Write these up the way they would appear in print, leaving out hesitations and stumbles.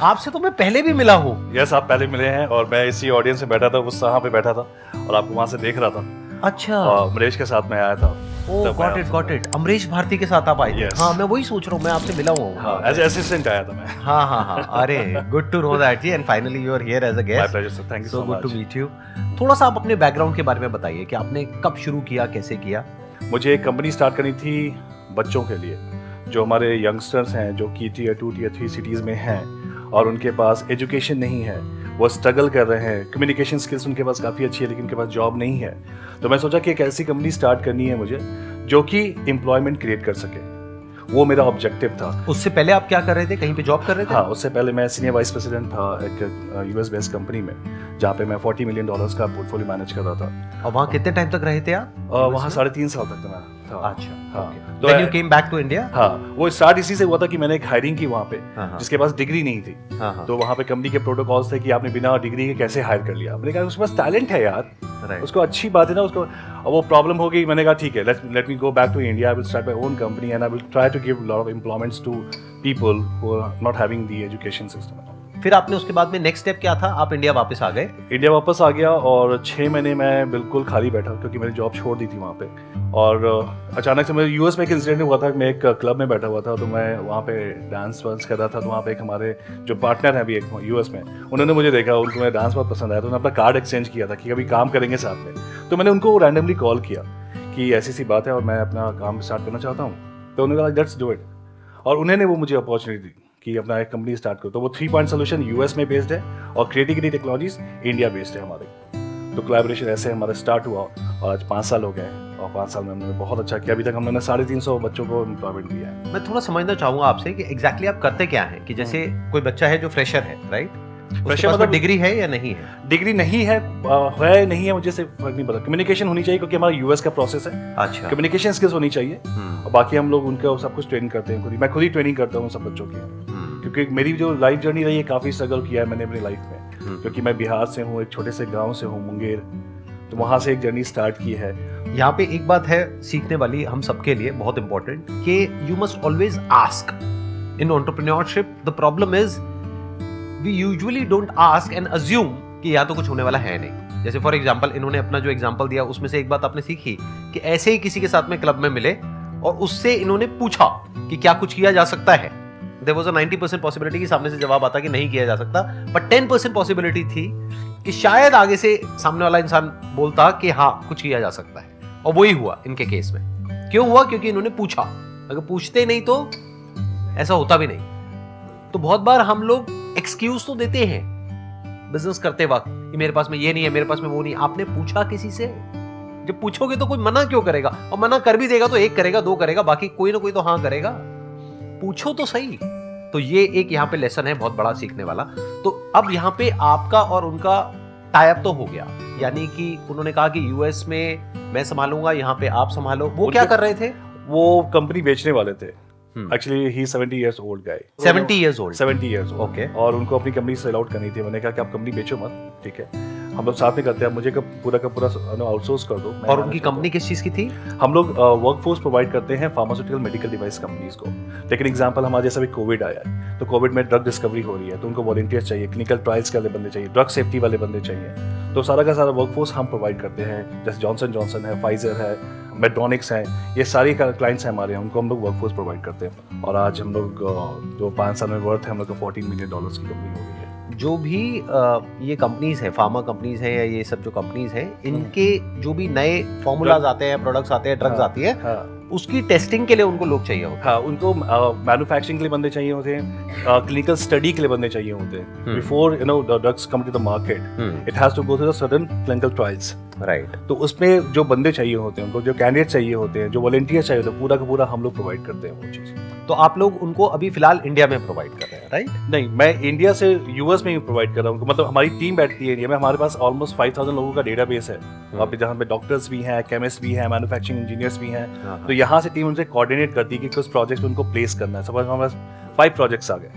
आपसे तो मैं पहले भी मिला हूँ। यस, आप पहले मिले हैं और मैं इसी ऑडियंस में बैठा था, उस यहाँ पे बैठा था और आपको वहाँ से देख रहा था। अच्छा, और अमरीश के साथ मैं आया था। ओ गॉट इट। अमरीश भारती के साथ आप आए थे? Yes. हाँ, मैं वही सोच रहा हूँ, मैं आपसे मिला हुआ हूँ। हाँ, एज असिस्टेंट आया था मैं। हाँ, अरे गुड टू नो दैट जी, and finally you are here as a guest. My pleasure sir, thank you so so good to much. Meet you. थोड़ा सा आप अपने बैकग्राउंड के बारे में बताइए कि आपने कब शुरू किया, कैसे किया? मुझे एक कंपनी स्टार्ट करनी थी बच्चों के लिए, जो हमारे यंगस्टर्स हैं जो कि टीयर 2 टीयर 3 सिटीज़ में हैं और उनके पास एजुकेशन नहीं है, वो स्ट्रगल कर रहे हैं, कम्युनिकेशन स्किल्स उनके पास काफ़ी अच्छी है लेकिन उनके पास जॉब नहीं है। तो मैं सोचा कि एक ऐसी कंपनी स्टार्ट करनी है मुझे जो कि एम्प्लॉयमेंट क्रिएट कर सके, वो मेरा ऑब्जेक्टिव था। उससे पहले आप क्या कर रहे थे, कहीं पे जॉब कर रहे थे? हाँ, उससे पहले मैं सीनियर वाइस प्रेसिडेंट था एक यूएस बेस्ड कंपनी में, जहाँ पे मैं $40 मिलियन का पोर्टफोलियो मैनेज कर रहा था। और वहाँ कितने टाइम तक रहे थे आप? वहाँ 3.5 साल तक मैं था। अच्छा, हाँ, okay. तो Then you came back to India? हाँ, वो स्टार्ट इसी से हुआ था कि मैंने एक हायरिंग की वहाँ पे, हाँ। जिसके पास डिग्री नहीं थी। हाँ। तो वहाँ पे कंपनी के प्रोटोकॉल्स थे कि आपने बिना डिग्री के कैसे हायर कर लिया। मैंने कहा उसके पास टैलेंट है यार, Right. उसको अच्छी बात है ना उसको। वो प्रॉब्लम हो गई, मैंने कहा ठीक है, let me go back to India, I will start my own company and I will try to give lot of employments to people who are not having the education system. फिर आपने उसके बाद में नेक्स्ट स्टेप क्या था? आप India वापस आ गए? इंडिया वापस आ गया और 6 महीने मैं बिल्कुल खाली बैठा क्योंकि मैंने जॉब छोड़ दी थी वहाँ पे। और अचानक से मेरे यूएस में एक इंसिडेंट हुआ था, मैं एक क्लब में बैठा हुआ था, तो मैं वहाँ पे डांस वांस कर रहा था। तो वहाँ पे एक हमारे जो पार्टनर हैं अभी एक यूएस में, उन्होंने मुझे देखा, उनको मेरा डांस बहुत पसंद आया, तो उन्होंने अपना कार्ड एक्सचेंज किया था कि कभी काम करेंगे साथ में। तो मैंने उनको रैंडमली कॉल किया कि ऐसी सी बात है और मैं अपना काम स्टार्ट करना चाहता हूँ। तो उन्होंने कहा लेट्स डू इट, और उन्होंने वो मुझे अपॉर्चुनिटी दी कि अपना एक कंपनी स्टार्ट करो। तो वो 3 पॉइंट सोल्यूशन यूएस में बेस्ड है और क्रिएटिविटी टेक्नोलॉजीज इंडिया बेस्ड है हमारे। तो कोलैबोरेशन ऐसे हमारा स्टार्ट हुआ और आज 5 साल हो गए हैं और 5 साल में हमने बहुत अच्छा किया। अभी तक हमने 350 बच्चों को एम्प्लॉयमेंट दिया है। मैं थोड़ा समझना चाहूंगा आपसे कि एग्जैक्टली आप करते क्या हैं, कि जैसे कोई बच्चा है जो फ्रेशर है, राइट? फ्रेशर मतलब डिग्री है या नहीं है? डिग्री नहीं है, नहीं है, मुझे से फर्क नहीं पड़ता। कम्युनिकेशन होनी चाहिए क्योंकि हमारा यूएस का प्रोसेस है। अच्छा। कम्युनिकेशन स्किल्स होनी चाहिए और बाकी हम लोग उनका सब कुछ ट्रेन करते हैं। मैं खुद ही ट्रेनिंग करता हूँ सब बच्चों की, क्योंकि मेरी जो लाइफ जर्नी रही है काफ़ी स्ट्रगल किया है मैंने अपनी लाइफ में, क्योंकि मैं बिहार से हूँ, एक छोटे से गांव से हूँ मुंगेर, तो वहाँ से एक जर्नी स्टार्ट की है। यहाँ पे एक बात है सीखने वाली हम सबके लिए बहुत इंपॉर्टेंट, कि you must always ask in entrepreneurship. The problem is we usually don't ask and assume कि यहाँ तो कुछ होने वाला है नहीं। जैसे फॉर एग्जाम्पल इन्होंने अपना जो एग्जाम्पल दिया उसमें से एक बात आपने सीखी कि ऐसे ही किसी के साथ में क्लब में मिले और उससे इन्होंने पूछा कि क्या कुछ किया जा सकता है। There was a 90% पॉसिबिलिटी कि सामने से जवाब आता कि नहीं किया जा सकता, पर 10% पॉसिबिलिटी थी कि शायद आगे से सामने वाला इंसान बोलता कि हाँ कुछ किया जा सकता है, और वही हुआ इनके केस में। क्यों हुआ? क्योंकि इन्होंने पूछा। अगर पूछते नहीं तो ऐसा होता भी नहीं। तो बहुत बार हम लोग एक्सक्यूज तो देते हैं बिजनेस करते वक्त कि मेरे पास में ये नहीं है, मेरे पास में वो नहीं। आपने पूछा किसी से? जब पूछोगे तो कोई मना क्यों करेगा? और मना कर भी देगा तो 1 करेगा, 2 करेगा, बाकी कोई ना कोई तो हाँ करेगा। पूछो तो सही। तो ये एक यहाँ पे लेसन है बहुत बड़ा सीखने वाला। तो अब यहाँ पे आपका और उनका टाई अप तो हो गया, यानी कि उन्होंने कहा कि यूएस में मैं संभालूंगा, यहाँ पे आप संभालो। वो क्या कर रहे थे? वो कंपनी बेचने वाले थे। एक्चुअली ही 70 years old guy. 70 years old. 70 years old. Okay. और उनको अपनी कंपनी सेल आउट करनी थी। मैंने कहा कि आप कंपनी बेचो मत, ठीक है, हम लोग साथ में करते हैं, मुझे पूरा का पूरा आउटसोर्स कर दो। और उनकी कंपनी किस चीज की थी? हम लोग वर्कफोर्स प्रोवाइड करते हैं फार्मास्यूटिकल मेडिकल डिवाइस कंपनीज को। लेकिन एग्जांपल हमारा जैसा भी कोविड आया है, तो कोविड में ड्रग डिस्कवरी हो रही है, तो उनको वॉलंटियर्स चाहिए, क्लिनिकल ट्रायल्स के वाले बंदे चाहिए, ड्रग सेफ्टी वाले बंदे चाहिए। तो सारा का सारा वर्कफोर्स हम प्रोवाइड करते हैं। जैसे जॉनसन जॉनसन है, फाइजर है, मेडोनिक्स है, ये सारी क्लाइंट्स हैं हमारे, उनको हम लोग वर्कफोर्स प्रोवाइड करते हैं। और आज हम लोग जो 5 साल में वर्थ है हम लोग का $14 मिलियन की कंपनी हो गई है। जो भी ये कंपनीज है, फार्मा कंपनीज है या ये सब जो कंपनीज है, इनके जो भी नए फॉर्मूलाज आते हैं, प्रोडक्ट्स आते हैं, ड्रग्स आती है, उसकी टेस्टिंग के लिए उनको लोग चाहिए होते हैं। हाँ, उनको मैन्युफैक्चरिंग के लिए बंदे चाहिए होते हैं, क्लिनिकल स्टडी के लिए बंदे चाहिए होते हैं। Before the drugs come to the market, it has to go through the certain clinical trials, right. तो उसमें जो बंदे चाहिए होते हैं, उनको जो कैंडिडेट चाहिए होते हैं, जो वॉलंटियर चाहिए होते हैं, पूरा का पूरा हम लोग प्रोवाइड करते हैं वो चीज़। तो आप लोग उनको अभी फिलहाल इंडिया में प्रोवाइड कर रहे हैं, राइट? नहीं, मैं इंडिया से यूएस में ही प्रोवाइड कर रहा हूँ। मतलब हमारी टीम बैठती है इंडिया में, हमारे पास ऑलमोस्ट 5000 लोगों का डेटाबेस है वहाँ पे, जहाँ पे डॉक्टर्स भी हैं, केमिस्ट भी हैं, मैन्युफैक्चरिंग इंजीनियर्स भी हैं। तो यहाँ से टीम उनसे कोऑर्डिनेट करती है कि कुछ प्रोजेक्ट उनको प्लेस करना है। सपोज हमारे पास 5 प्रोजेक्ट्स आ गए,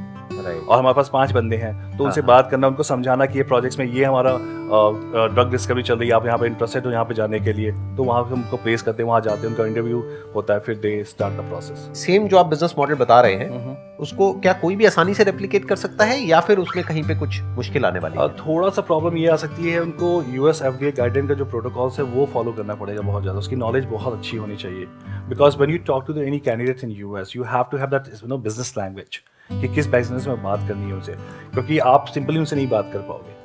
राइट, और हमारे पास 5 बंदे हैं, तो उनसे बात करना, उनको समझाना कि ये प्रोजेक्ट्स में ये हमारा ड्रग डिस्कवरी चल रही है, आप यहाँ पे इंटरेस्टेड हो यहाँ पे जाने के लिए, तो वहाँ पे उनको प्लेस करते हैं, वहाँ जाते हैं, उनका इंटरव्यू होता है, फिर they start the process. Same जो आप बिजनेस मॉडल बता रहे हैं उसको क्या कोई भी आसानी से रेप्लिकेट कर सकता है या फिर उसमें कहीं पे कुछ मुश्किल आने वाली है? थोड़ा सा प्रॉब्लम ये आ सकती है, उनको यूएस एफडीए गाइडलाइन का जो प्रोटोकॉल्स है वो फॉलो करना पड़ेगा बहुत ज़्यादा, उसकी नॉलेज बहुत अच्छी होनी चाहिए। Because when you talk to any candidates in US you have to have that business language कि किस बिजनेस में बात करनी है उनसे, क्योंकि आप सिंपली उनसे नहीं बात कर पाओगे।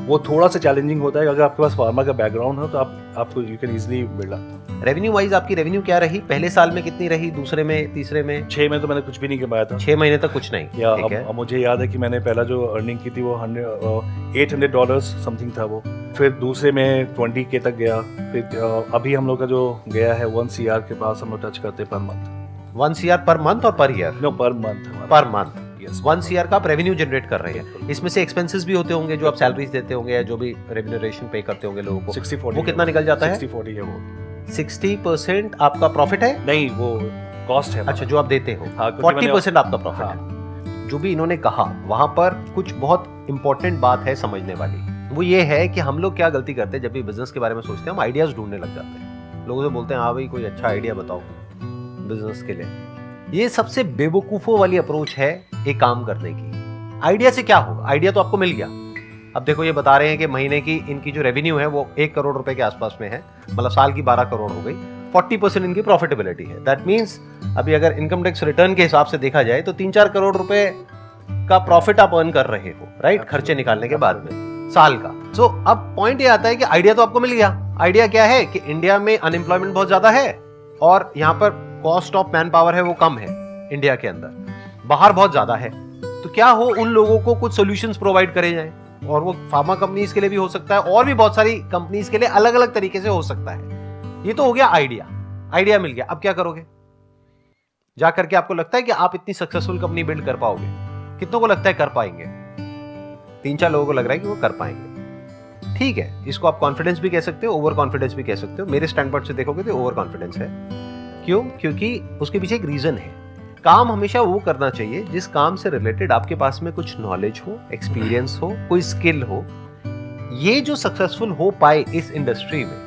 वो थोड़ा सा चैलेंजिंग होता है। अगर आपके पास फार्मा का बैकग्राउंड हो तो आपको you can easily build up. Revenue wise आपकी रेवेन्यू क्या रही? पहले साल में कितनी रही, दूसरे में, तीसरे में? 6 में तो मैंने कुछ भी नहीं कमाया था। 6 महीने तक कुछ नहीं। या अब मुझे याद है कि मैंने पहला जो अर्निंग की थी वो $800 समथिंग था वो। फिर दूसरे में 20K तक गया। फिर अभी हम लोग का जो गया है 1 CR के पास हम लोग टच करते पर मंथ। 1 CR पर मंथ और per year? No, per month. Per month 1 CR का आप रेवेन्यू जनरेट कर रहे हैं। इसमें से एक्सपेंसेस भी होते होंगे जो आप सैलरीज देते होंगे या जो भी रेम्यूनरेशन पे करते होंगे लोगों को। 60-40 वो कितना निकल जाता है? 60-40 है वो। 60% आपका प्रॉफिट है? नहीं, वो कॉस्ट है। अच्छा, जो आप देते हो। हाँ, 40% आपका प्रॉफिट है। जो भी इन्होंने कहा वहां पर कुछ बहुत इंपॉर्टेंट बात है समझने वाली। वो ये है कि हम लोग क्या गलती करते हैं जब भी बिजनेस के बारे में सोचते हैं, हम आइडियाज ढूंढने लग जाते हैं। लोगों से बोलते हैं हाँ भाई कोई अच्छा आइडिया बताओ बिजनेस के लिए। ये सबसे बेवकूफों वाली अप्रोच है एक काम करने की। आइडिया से क्या होगा? आइडिया तो आपको मिल गया। अब देखो ये बता रहे हैं कि महीने की इनकी जो रेवेन्यू है वो 1 करोड़ रुपए के आसपास में है, मतलब साल की 12 करोड़ हो गई। 40% इनकी प्रॉफिटेबिलिटी है। दैट मीन्स अभी अगर इनकम टैक्स रिटर्न के हिसाब से देखा जाए तो 3-4 करोड़ रुपए का प्रॉफिट आप अर्न कर रहे हो, राइट? खर्चे निकालने के बाद में साल का। सो अब पॉइंट ये आता है कि आइडिया तो आपको मिल गया। आइडिया क्या है कि इंडिया में अनएम्प्लॉयमेंट बहुत ज्यादा है और यहाँ पर कॉस्ट ऑफ मैन पावर है वो कम है इंडिया के अंदर, बाहर बहुत ज्यादा है। तो क्या हो उन लोगों को कुछ सॉल्यूशंस प्रोवाइड करे जाएं, और वो फार्मा कंपनीज के लिए भी हो सकता है और भी बहुत सारी कंपनीज के लिए अलग अलग तरीके से हो सकता है। ये तो हो गया आइडिया। आइडिया मिल गया, अब क्या करोगे? जाकर के आपको लगता है कि आप इतनी सक्सेसफुल कंपनी बिल्ड कर पाओगे? कितनों को लगता है कर पाएंगे? 3-4 लोगों को लग रहा है कि वो कर पाएंगे। ठीक है, इसको आप कॉन्फिडेंस भी कह सकते हो, ओवर कॉन्फिडेंस भी कह सकते हो। मेरे स्टैंड पॉइंट से देखोगे तो ओवर कॉन्फिडेंस है। क्यों? क्योंकि उसके पीछे एक रीजन है। काम हमेशा वो करना चाहिए जिस काम से रिलेटेड आपके पास में कुछ नॉलेज हो, एक्सपीरियंस हो, कोई स्किल हो। ये जो सक्सेसफुल हो पाए इस इंडस्ट्री में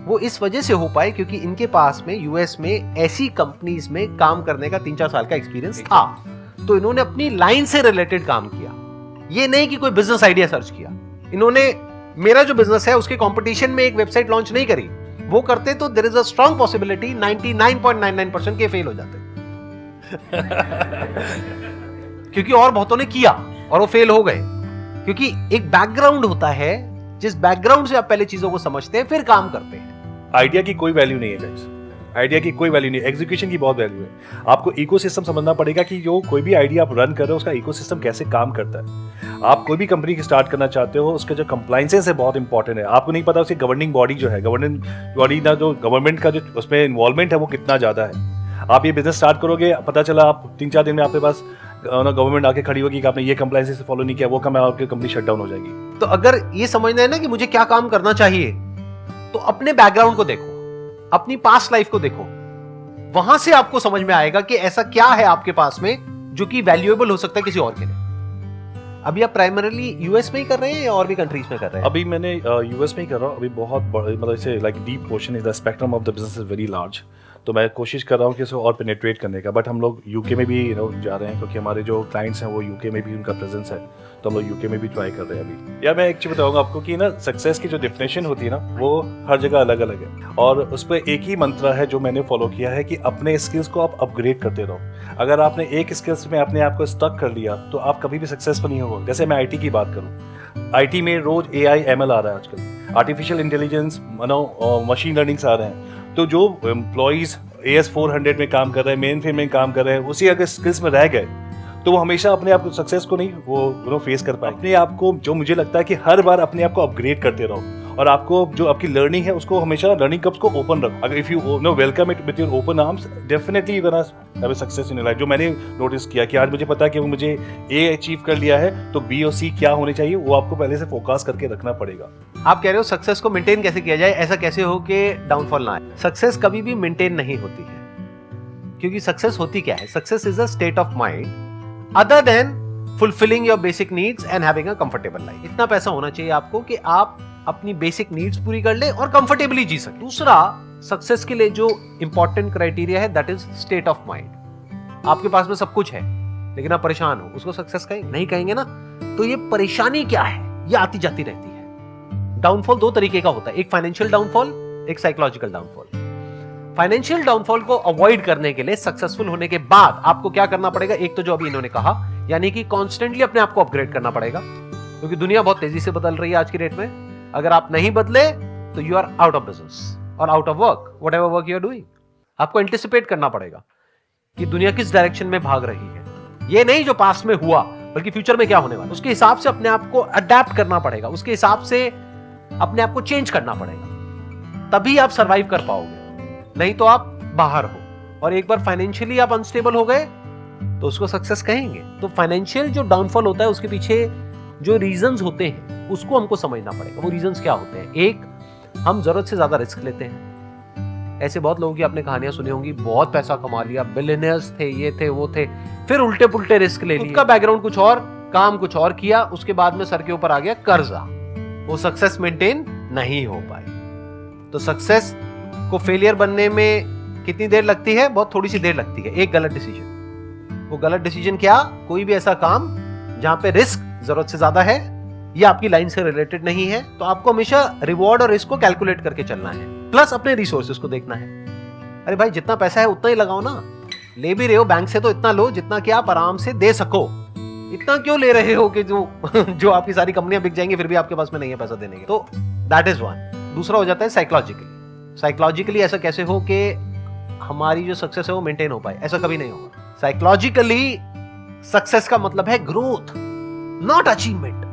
वो इस वजह से हो पाए क्योंकि इनके पास में यूएस में ऐसी कंपनीज में काम करने का 3-4 साल का एक्सपीरियंस था। तो इन्होंने अपनी लाइन से रिलेटेड काम किया। ये नहीं कि कोई बिजनेस आइडिया सर्च किया। इन्होंने मेरा जो बिजनेस है उसके कंपटीशन में एक वेबसाइट लॉन्च नहीं करी। वो करते तो there is a strong possibility 99.99% के फेल हो जाते क्योंकि और बहुतों ने किया और वो फेल हो गए। क्योंकि एक बैकग्राउंड होता है, जिस बैकग्राउंड से आप पहले चीजों को समझते हैं फिर काम करते हैं। आइडिया की कोई वैल्यू नहीं है गाइस, आइडिया की कोई वैल्यू नहीं है, एग्जीक्यूशन की बहुत वैल्यू है। आपको इकोसिस्टम समझना पड़ेगा कि जो कोई भी आइडिया आप रन कर रहे हो उसका इकोसिस्टम कैसे काम करता है। आप कोई भी कंपनी की स्टार्ट करना चाहते हो उसके जो कंप्लायंसेस है बहुत इंपॉर्टेंट है। आपको नहीं पता उसकी गवर्निंग बॉडी जो है, गवर्निंग बॉडी ना जो गवर्नमेंट का जो उसमें इन्वॉल्वमेंट है वो कितना ज़्यादा है। आप ये बिजनेस स्टार्ट करोगे, पता चला आप 3-4 दिन में आपके पास गवर्नमेंट आके खड़ी होगी कि आपने ये कंप्लायंसेस फॉलो नहीं किया, वो काम आपकी कंपनी शट डाउन हो जाएगी। तो अगर ये समझना है ना कि मुझे क्या काम करना चाहिए, तो अपने बैकग्राउंड को देखो, अपनी पास्ट लाइफ को देखो। वहां से आपको समझ में आएगा कि ऐसा क्या है आपके पास में जो कि वैल्यूएबल हो सकता है किसी और के लिए। अभी आप प्राइमरीली यूएस में ही कर रहे हैं या और भी कंट्रीज में कर रहे हैं? अभी मैंने यूएस में ही कर रहा हूँ। अभी बहुत मतलब इसे like deep portion is the spectrum of the business is very large. तो मैं कोशिश कर रहा हूँ कि इसको और पेनिट्रेट करने का। बट हम लोग यूके में भी जा रहे हैं क्योंकि हमारे जो क्लाइंट्स हैं वो यूके में भी उनका प्रेजेंस है, तो हम लोग यूके में भी ट्राई कर रहे हैं अभी। यार मैं एक चीज़ बताऊंगा आपको कि ना सक्सेस की जो डेफिनेशन होती है ना वो हर जगह अलग अलग है, और उस पर एक ही मंत्र है जो मैंने फॉलो किया है कि अपने स्किल्स को आप अपग्रेड करते रहो। अगर आपने एक स्किल्स में अपने आप को स्टक कर लिया तो आप कभी भी सक्सेसफुल नहीं होगे। जैसे मैं IT की बात करूँ, IT में रोज AI ML आ रहा है आजकल, आर्टिफिशियल इंटेलिजेंस मशीन लर्निंग्स आ रहे हैं। तो जो एम्प्लॉयज़ AS400 में काम कर रहे हैं, मेन फ्रेम में काम कर रहे हैं, उसी अगर स्किल्स में रह गए तो वो हमेशा अपने आप को सक्सेस को नहीं वो फेस कर पाए। अपने आप को, जो मुझे लगता है कि हर बार अपने आप को अपग्रेड करते रहो, और आपको जो आपकी लर्निंग है उसको हमेशा लर्निंग कप्स को ओपन रखो। अगर if you know welcome it with your open arms, definitely you gonna have a success in your life. जो मैंने नोटिस किया कि आज मुझे पता है कि वो मुझे A अचीव कर लिया है, तो B और C क्या होने चाहिए वो आपको पहले से फोकस करके रखना पड़ेगा। आप कह रहे हो सक्सेस को मेंटेन कैसे किया जाए, ऐसा कैसे हो कि डाउनफॉल ना आए। सक्सेस कभी भी मेंटेन नहीं होती है, क्योंकि सक्सेस होती क्या है? Success is a state of mind other than fulfilling your basic needs and having a comfortable life. इतना पैसा होना चाहिए आपको कि आप अपनी बेसिक नीड्स पूरी कर ले और कंफर्टेबली जी सके। दूसरा, सक्सेस के लिए जो इंपॉर्टेंट क्राइटेरिया है that is state of mind. आपके पास में सब कुछ है, लेकिन आप परेशान हो, उसको सक्सेस कहेंगे? नहीं कहेंगे ना। तो ये परेशानी क्या है, ये आती जाती रहती है। डाउनफॉल दो तरीके का होता है, एक फाइनेंशियल डाउनफॉल, एक साइकोलॉजिकल डाउनफॉल। फाइनेंशियल डाउनफॉल को अवॉइड करने के लिए सक्सेसफुल होने के बाद आपको क्या करना पड़ेगा? एक तो जो अभी इन्होंने कहा, यानी कि कॉन्स्टेंटली अपने आप को अपग्रेड करना पड़ेगा, क्योंकि दुनिया बहुत तेजी से बदल रही है आज की डेट में। अगर आप नहीं बदले तो you are out of business और out of work, whatever work you are doing. आपको एंटिसिपेट करना पड़ेगा कि दुनिया किस डायरेक्शन में भाग रही है, ये नहीं जो पास्ट में हुआ, बल्कि फ्यूचर में क्या होने वाला, उसके हिसाब से अपने आप को अडेप्ट करना पड़ेगा, उसके हिसाब से अपने आप को चेंज करना पड़ेगा, तभी आप सरवाइव कर पाओगे। नहीं तो आप बाहर हो, और एक बार फाइनेंशियली आप अनस्टेबल हो गए तो उसको सक्सेस कहेंगे? तो फाइनेंशियल जो डाउनफॉल होता है उसके पीछे जो रीजंस होते हैं उसको हमको समझना पड़ेगा। वो रीजंस क्या होते हैं? एक, हम जरूरत से ज्यादा रिस्क लेते हैं। ऐसे बहुत लोगों की आपने कहानियां सुनी होंगी, बहुत पैसा कमा लिया, बिलियनियर्स थे, ये थे, वो थे, फिर उल्टे पुल्टे रिस्क ले लिए, उनका बैकग्राउंड कुछ और, काम कुछ और किया, उसके बाद में सर के ऊपर आ गया कर्जा, वो सक्सेस मेंटेन नहीं हो पाई। तो सक्सेस को फेलियर बनने में कितनी देर लगती है? बहुत थोड़ी सी देर लगती है। एक गलत डिसीजन, वो गलत डिसीजन क्या? कोई भी ऐसा काम जहां पे रिस्क जरूरत से ज्यादा है या आपकी लाइन से रिलेटेड नहीं है, तो आपको हमेशा रिवॉर्ड और रिस्क को कैलकुलेट करके चलना है, प्लस अपने रिसोर्सेज को देखना है। अरे भाई, जितना पैसा है उतना ही लगाओ ना। ले भी रहे हो बैंक से तो इतना लो जितना कि आप आराम से दे सको। इतना क्यों ले रहे हो कि जो आपकी सारी कंपनियां बिक जाएंगी फिर भी आपके पास में नहीं है पैसा देने के? तो दैट इज वन। दूसरा हो जाता है साइकोलॉजिकली। साइकोलॉजिकली ऐसा कैसे हो कि हमारी जो सक्सेस है वो मेंटेन हो पाए? ऐसा कभी नहीं होगा। साइकोलॉजिकली सक्सेस का मतलब है ग्रोथ, नॉट अचीवमेंट।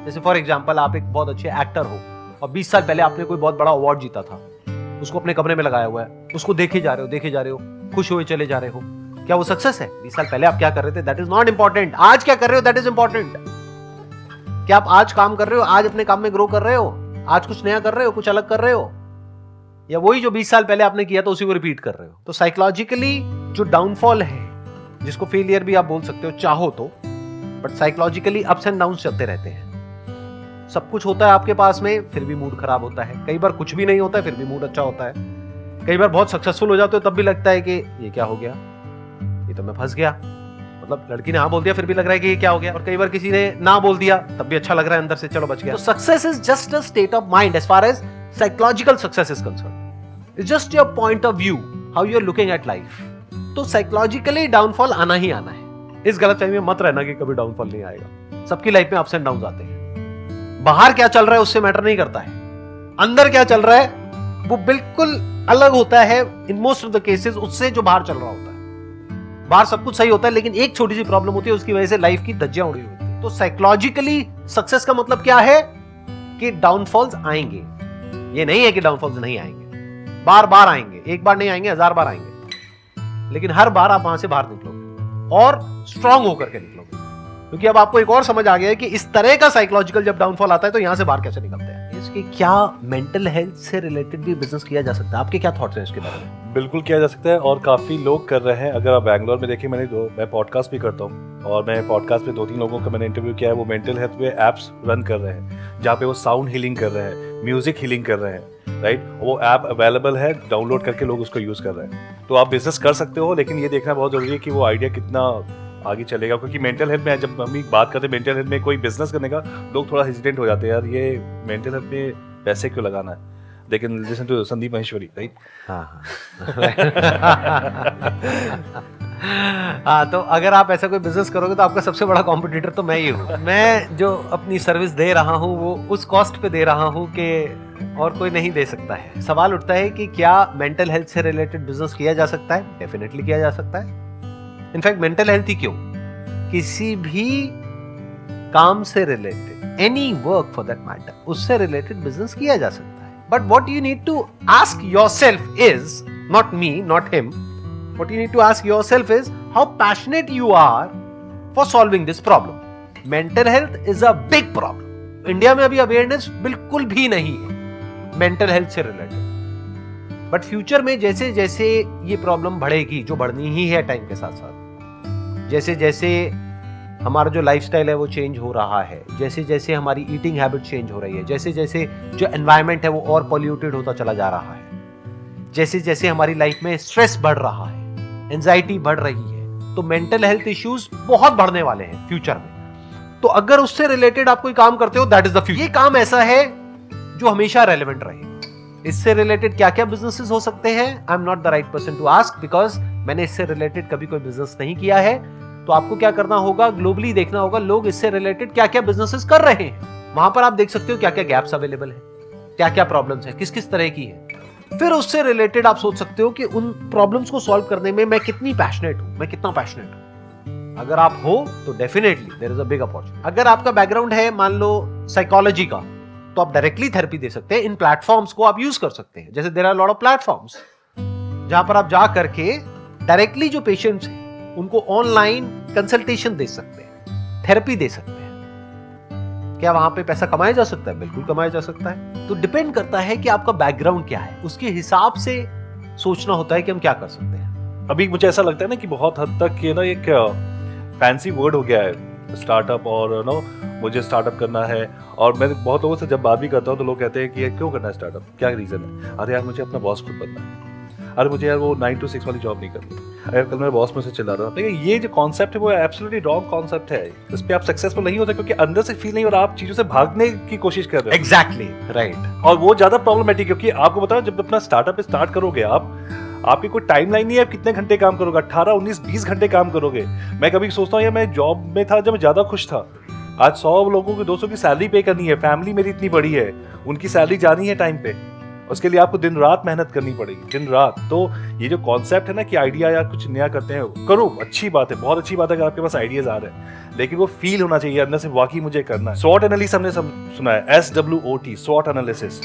जैसे फॉर एग्जांपल, आप एक बहुत अच्छे एक्टर हो और 20 साल पहले आपने कोई बहुत बड़ा अवार्ड जीता था, उसको अपने कमरे में लगाया हुआ है, उसको देखे जा रहे हो, खुश हुए चले जा रहे हो। क्या वो सक्सेस है? 20 साल पहले आप क्या कर रहे थे, दैट इज नॉट इंपॉर्टेंट। आज क्या कर रहे हो, दैट इज इंपॉर्टेंट। क्या आप आज काम कर रहे हो, आज अपने काम में ग्रो कर रहे हो, आज कुछ नया कर रहे हो, कुछ अलग कर रहे हो, या वही जो 20 साल पहले आपने किया था उसी को रिपीट कर रहे हो? तो साइकोलॉजिकली जो डाउनफॉल है, जिसको फेलियर भी आप बोल सकते हो चाहो तो, but psychologically ups and downs चलते रहते हैं। सब कुछ होता है आपके पास में, फिर भी मूड खराब होता है। कई बार कुछ भी नहीं होता है, फिर भी मूड अच्छा होता है। कई बार बहुत सक्सेसफुल हो जाते हो, तब भी लगता है कि ये क्या हो गया, ये तो मैं फंस गया। मतलब लड़की ने हाँ बोल दिया, फिर भी लग रहा है कि ये क्या हो गया। और कई बार किसी ने ना बोल दिया, तब भी अच्छा लग रहा है अंदर से, चलो बच गया। तो success is just a state of mind as far as psychological success is concerned. It's just your point of view, how you are looking at life. तो साइकोलॉजिकली डाउनफॉल आना ही आना है। इस गलतफहमी में मत रहना कि कभी डाउनफॉल नहीं आएगा। सबकी लाइफ में अप्स एंड डाउन्स आते हैं। बाहर क्या चल रहा है उससे मैटर नहीं करता है, अंदर क्या चल रहा है वो बिल्कुल अलग होता है in most of the cases उससे जो बाहर चल रहा होता है। बाहर सब कुछ सही होता है, लेकिन एक छोटी सी प्रॉब्लम होती है, उसकी वजह से लाइफ की धज्जियां उड़ी होती है। तो साइकोलॉजिकली सक्सेस का मतलब क्या है कि डाउनफॉल्स आएंगे। ये नहीं है कि डाउनफॉल्स नहीं आएंगे, बार बार आएंगे। एक बार नहीं आएंगे, 1000 बार आएंगे, लेकिन हर बार आप वहां से बाहर निकलोगे और स्ट्रांग होकर के निकलोगे। क्योंकि अब आपको एक और समझ आ गया है कि इस तरह का साइकोलॉजिकल जब डाउनफॉल आता है तो यहां से बाहर कैसे निकलते हैं। इसकी क्या मेंटल हेल्थ से रिलेटेड भी बिजनेस किया जा सकता है? आपके क्या थॉट्स हैं इसके बारे में? बिल्कुल किया जा सकता है, और काफ़ी लोग कर रहे हैं। अगर आप बैंगलोर में देखिए, मैं पॉडकास्ट भी करता हूँ, और मैं पॉडकास्ट पे 2-3 लोगों का मैंने इंटरव्यू किया है। वो मेंटल हेल्थ पे एप्स रन कर रहे हैं, जहाँ पे वो साउंड हीलिंग कर रहे हैं, म्यूजिक हीलिंग कर रहे हैं, राइट। वो ऐप अवेलेबल है, डाउनलोड करके लोग उसको यूज़ कर रहे हैं। तो आप बिजनेस कर सकते हो, लेकिन ये देखना बहुत जरूरी है कि वो आइडिया कितना आगे चलेगा। क्योंकि मेंटल हेल्थ में जब हम बात करते हैं मेंटल हेल्थ में कोई बिजनेस करने का, लोग थोड़ा हेजिटेंट हो जाते हैं, यार ये मेंटल हेल्थ में पैसे क्यों लगाना है। लेकिन listen to Sandeep Maheshwari, right. हाँ, तो अगर आप ऐसा कोई बिजनेस करोगे तो आपका सबसे बड़ा कॉम्पिटिटर तो मैं ही हूँ। मैं जो अपनी सर्विस दे रहा हूँ वो उस कॉस्ट पे दे रहा हूँ कि और कोई नहीं दे सकता है। सवाल उठता है कि क्या मेंटल हेल्थ से रिलेटेड बिजनेस किया जा सकता है? डेफिनेटली किया जा सकता है। इनफैक्ट मेंटल हेल्थ ही क्यों, किसी भी काम से related, any work for that matter, उससे रिलेटेड बिजनेस किया जा सकता है। But what you need to ask yourself is, not me, not him, what you need to ask yourself is how passionate you are for solving this problem. Mental health is a big problem. India में अभी awareness बिल्कुल भी नहीं है mental health से related. But future में जैसे जैसे ये प्रॉब्लम बढ़ेगी, जो बढ़नी ही है टाइम के साथ साथ, जैसे जैसे हमारा जो लाइफस्टाइल है वो चेंज हो रहा है, जैसे जैसे हमारी ईटिंग हैबिट चेंज हो रही है, जैसे जैसे जो एनवायरमेंट है वो और पॉल्यूटेड होता चला जा रहा है, जैसे जैसे हमारी लाइफ में स्ट्रेस बढ़ रहा है, एंजाइटी बढ़ रही है, तो मेंटल हेल्थ इश्यूज बहुत बढ़ने वाले हैं फ्यूचर में। तो अगर उससे रिलेटेड आप कोई काम करते हो, दैट इज द फ्यूचर। ये काम ऐसा है जो हमेशा रेलेवेंट रहेगा। इससे रिलेटेड क्या क्या बिजनेसेस हो सकते हैं, I am not the right person to ask, because मैंने इससे रिलेटेड कभी कोई बिजनेस नहीं किया है। तो आपको क्या करना होगा, ग्लोबली देखना होगा लोग इससे रिलेटेड क्या क्या बिजनेसेस कर रहे हैं। वहां पर आप देख सकते हो क्या क्या गैप्स अवेलेबल है, क्या क्या प्रॉब्लम्स है, किस किस तरह की है। फिर उससे रिलेटेड आप सोच सकते हो कि उन प्रॉब्लम्स को सॉल्व करने में मैं कितनी पैशनेट हूं, मैं कितना पैशनेट हूं। अगर आप हो तो definitely there is a big opportunity. अगर आपका बैकग्राउंड है मान लो साइकोलॉजी का, तो आप डायरेक्टली थेरेपी दे सकते हैं। इन प्लेटफॉर्म्स को आप यूज कर सकते हैं। जैसे there are lot of platforms जहां पर आप जा करके डायरेक्टली जो पेशेंट्स हैं उनको ऑनलाइन कंसल्टेशन दे सकते हैं, थेरेपी दे सकते हैं। क्या वहां पे पैसा कमाया जा सकता है? बिल्कुल कमाया जा सकता है। तो डिपेंड करता है कि आपका बैकग्राउंड क्या है, उसके हिसाब से सोचना होता है कि हम क्या कर सकते हैं। अभी मुझे ऐसा लगता है ना कि बहुत हद तक ये ना एक फैंसी वर्ड हो गया है स्टार्टअप, और नो मुझे स्टार्टअप करना है। और मैं बहुत लोगों से जब बात भी करता हूँ तो लोग कहते हैं कि ये क्यों करना है स्टार्टअप, क्या रीजन है? अरे यार मुझे अपना बॉस खुद बनना है, अरे मुझे यार वो 9 to 6 वाली जॉब नहीं करनी। अगर कल मेरे बॉस में से चिल्ला रहा था, लेकिन ये जो कॉन्सेप्ट है वो एब्सोल्युटली रॉन्ग कॉन्सेप्ट है। इस पे आप सक्सेसफुल नहीं हो सकते क्योंकि अंदर से फील नहीं हो रहा, आप चीजों से भागने की कोशिश कर रहे हो। Exactly right. और वो ज्यादा प्रॉब्लमेटिक, क्योंकि आपको बताओ जब अपना स्टार्टअप स्टार्ट करोगे आपकी कोई टाइमलाइन नहीं है, आप कितने घंटे काम करोगे, 18, 19, 20 घंटे काम करोगे। मैं कभी सोचता हूँ यार मैं जॉब में था जब मैं ज्यादा खुश था, आज 100 लोगों की 200 की सैलरी पे करनी है, फैमिली मेरी इतनी बड़ी है, उनकी सैलरी जानी है टाइम पे, उसके लिए आपको दिन रात मेहनत करनी पड़ेगी, दिन रात। तो ये जो कॉन्सेप्ट है ना कि आइडिया या कुछ नया करते हैं, करो, अच्छी बात है, बहुत अच्छी बात है अगर आपके पास आइडियाज आ रहे हैं, लेकिन वो फील होना चाहिए अंदर से, वाकई मुझे करना है। स्वॉट एनालिसिस हमने सुना है, SWOT, स्वॉट analysis,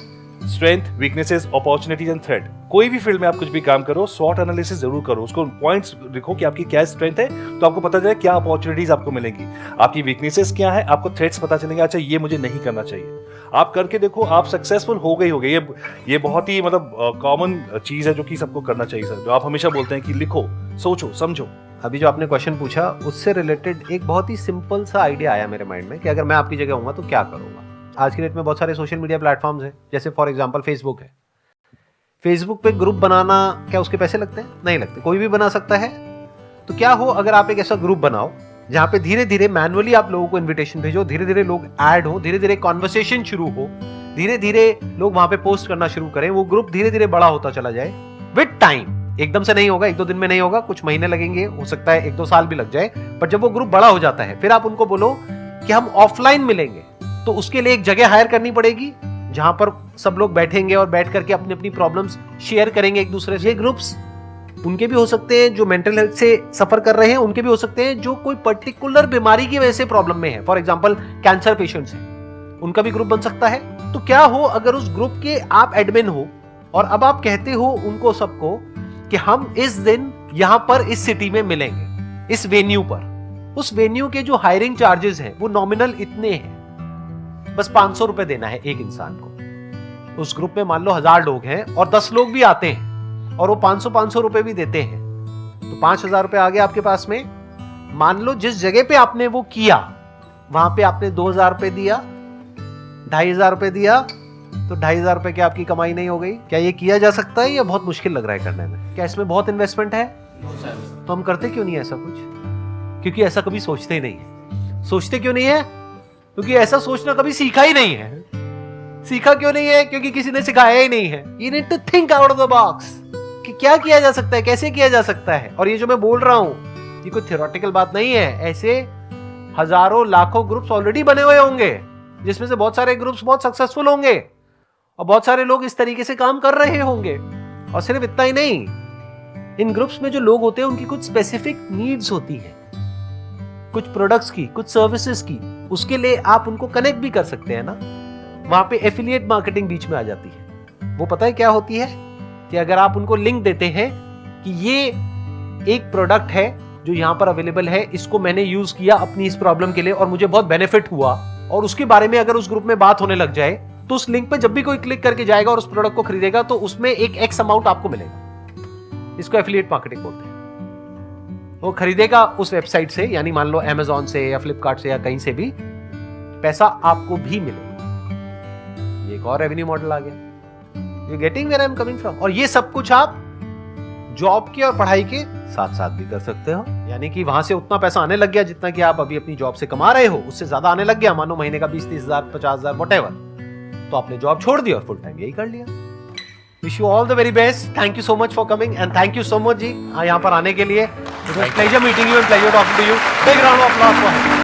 strength, weaknesses, opportunities and threat. कोई भी फील्ड में आप कुछ भी काम करो, स्वॉट एनालिसिस जरूर करो, उसको पॉइंट्स लिखो कि आपकी क्या स्ट्रेंथ है, तो आपको पता चले क्या अपॉर्चुनिटीज आपको मिलेंगी, आपकी वीकनेसेस क्या है, आपको थ्रेट्स पता चलेंगे, अच्छा ये मुझे नहीं करना चाहिए। आप करके देखो, आप सक्सेसफुल हो गए। ये बहुत ही मतलब कॉमन चीज है जो कि सबको करना चाहिए सर, जो आप हमेशा बोलते हैं कि लिखो, सोचो, समझो। अभी जो आपने क्वेश्चन पूछा उससे रिलेटेड एक बहुत ही सिंपल सा आइडिया आया मेरे माइंड में कि अगर मैं आपकी जगह होऊंगा तो क्या करूंगा। आज की डेट में बहुत सारे सोशल मीडिया प्लेटफॉर्म्स हैं, जैसे फॉर एग्जांपल फेसबुक है। फेसबुक पे ग्रुप बनाना, क्या उसके पैसे लगते हैं? नहीं लगते, कोई भी बना सकता है। तो क्या हो अगर आप एक ऐसा ग्रुप बनाओ जहां पे धीरे धीरे मैनुअली आप लोगों को इनविटेशन भेजो, धीरे धीरे लोग ऐड हो, धीरे धीरे कॉन्वर्सेशन शुरू हो, धीरे धीरे लोग वहां पे पोस्ट करना शुरू करें, वो ग्रुप धीरे धीरे बड़ा होता चला जाए विद टाइम। एकदम से नहीं होगा, 1-2 दिन में नहीं होगा, कुछ महीने लगेंगे, हो सकता है 1-2 साल भी लग जाए, पर जब वो ग्रुप बड़ा हो जाता है फिर आप उनको बोलो कि हम ऑफलाइन मिलेंगे। तो उसके लिए एक जगह हायर करनी पड़ेगी जहां पर सब लोग बैठेंगे और बैठ करके अपनी अपनी प्रॉब्लम्स शेयर करेंगे एक दूसरे से। ये ग्रुप्स उनके भी हो सकते हैं जो मेंटल हेल्थ से सफर कर रहे हैं, उनके भी हो सकते हैं जो कोई पर्टिकुलर बीमारी की वजह से प्रॉब्लम में है, फॉर एग्जांपल कैंसर पेशेंट्स हैं, उनका भी ग्रुप बन सकता है। तो क्या हो अगर उस ग्रुप के आप एडमिन हो और अब आप कहते हो उनको सबको कि हम इस दिन यहां पर इस सिटी में मिलेंगे, इस वेन्यू पर। उस वेन्यू के जो हायरिंग चार्जेस हैं वो नॉमिनल इतने हैं, बस 500 रुपए देना है एक इंसान को। उस ग्रुप में मान लो 1000 लोग हैं और 10 लोग भी आते हैं और वो 500 रुपए भी देते हैं, तो 5000 रुपए आ गए आपके पास में। मान लो जिस जगह पे आपने वो किया वहां पे आपने 2000 रुपए दिया, 2500 रुपए दिया, तो 2500 रुपए की आपकी कमाई नहीं हो गई। क्या ये किया जा सकता है या बहुत मुश्किल लग रहा है करने में? क्या इसमें बहुत इन्वेस्टमेंट है? तो हम करते क्यों नहीं ऐसा कुछ? क्योंकि ऐसा कभी सोचते ही नहीं है। सोचते क्यों नहीं है? क्योंकि ऐसा सोचना कभी सीखा ही नहीं है। सीखा क्यों नहीं है? क्योंकि किसी ने सिखाया ही नहीं है। You need to think out of the box कि क्या किया जा सकता है, कैसे किया जा सकता है। और ये जो मैं बोल रहा हूं ये कोई थियोरेटिकल बात नहीं है। ऐसे हजारों लाखों ग्रुप्स ऑलरेडी बने हुए होंगे जिसमें से बहुत सारे ग्रुप्स बहुत सक्सेसफुल होंगे और बहुत सारे लोग इस तरीके से काम कर रहे होंगे। और सिर्फ इतना ही नहीं, इन ग्रुप्स में जो लोग होते हैं उनकी कुछ स्पेसिफिक नीड्स होती है, कुछ प्रोडक्ट्स की, कुछ सर्विसेज की, उसके लिए आप उनको कनेक्ट भी कर सकते हैं ना। वहां पे एफिलिएट मार्केटिंग बीच में आ जाती है। वो पता है क्या होती है कि अगर आप उनको लिंक देते हैं कि ये एक प्रोडक्ट है जो यहां पर अवेलेबल है, इसको मैंने यूज किया अपनी इस प्रॉब्लम के लिए और मुझे बहुत बेनिफिट हुआ, और उसके बारे में अगर उस ग्रुप में बात होने लग जाए तो उस लिंक पे जब भी कोई क्लिक करके जाएगा और उस प्रोडक्ट को खरीदेगा तो उसमें एक एक्स अमाउंट आपको मिलेगा। इसको एफिलिएट मार्केटिंग बोलते हैं। वो खरीदेगा उस वेबसाइट से, यानी मान लो अमेज़न से या फ्लिपकार्ट से या कहीं से भी, पैसा आपको भी मिलेगा। ये एक और रेवेन्यू मॉडल आ गया। You getting where I am coming from? और ये सब कुछ आप जॉब की और पढ़ाई के साथ साथ भी कर सकते हो। यानी कि वहां से उतना पैसा आने लग गया जितना कि आप अभी अपनी जॉब से कमा रहे हो, उससे ज्यादा आने लग गया, मानो महीने का 20-30 हजार 50 हजार वॉटेवर, तो आपने जॉब छोड़ दी और फुल टाइम यही कर लिया। Wish you all the very best. Thank you so much for coming and thank you so much ji यहाँ पर आने के लिए। It was pleasure meeting you and pleasure talking to you. Big round of applause for him.